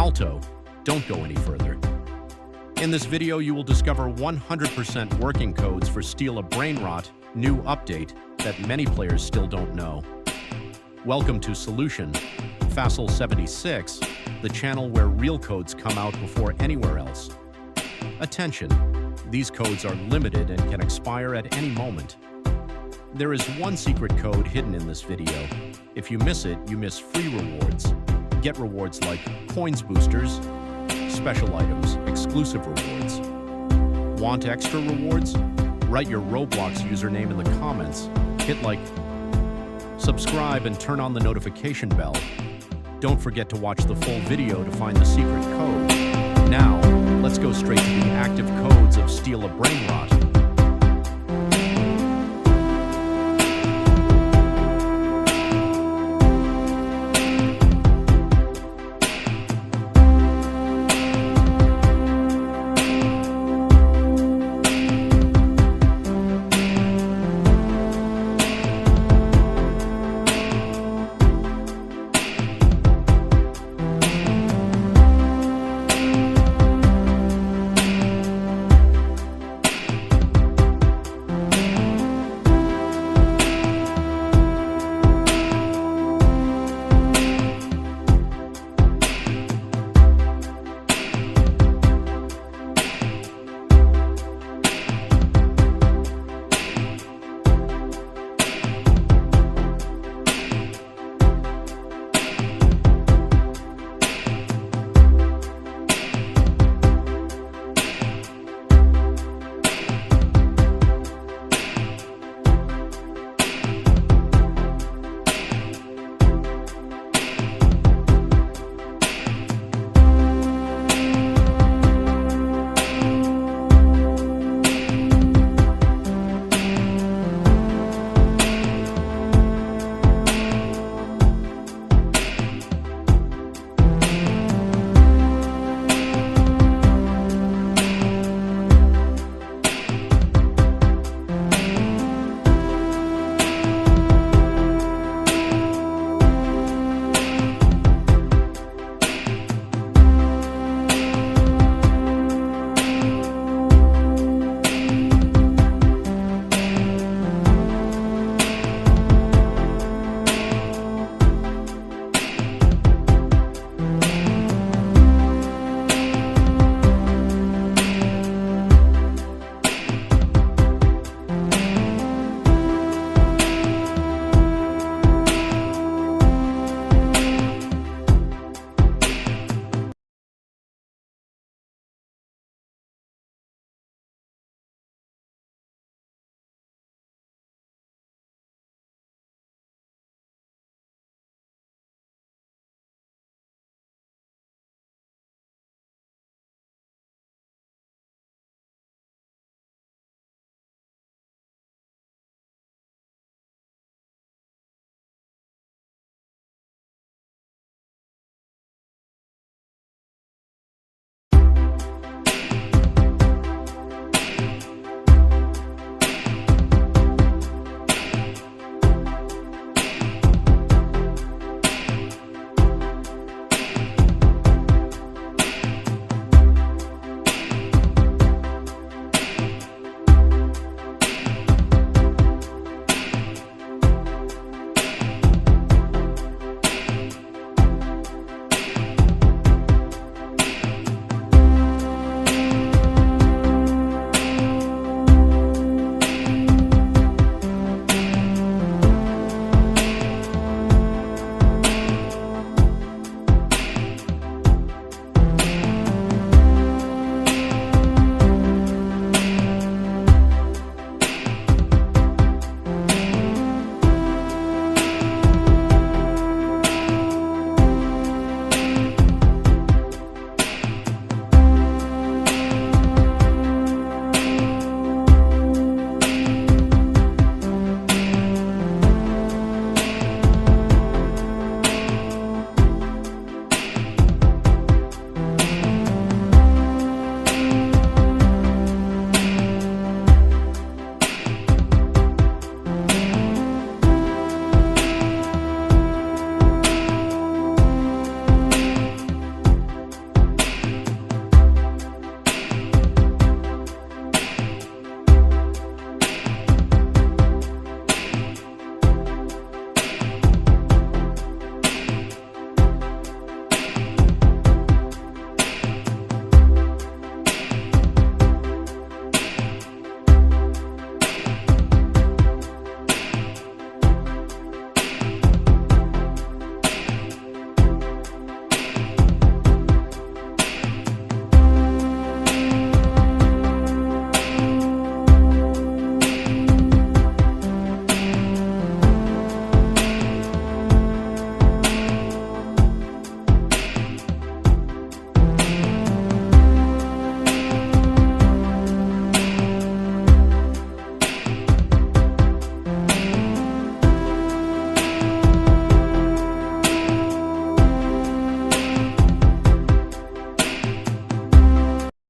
Alto, don't go any further. In this video, you will discover 100% working codes for Steal a Brainrot new update that many players still don't know. Welcome to Solution Facile 76, the channel where real codes come out before anywhere else. Attention, these codes are limited and can expire at any moment. There is one secret code hidden in this video. If you miss it, you miss free rewards. Get rewards like coins boosters, special items, exclusive rewards. Want extra rewards? Write your Roblox username in the comments, hit like, subscribe, and turn on the notification bell. Don't forget to watch the full video to find the secret code. Now, let's go straight to the active codes of Steal a Brainrot.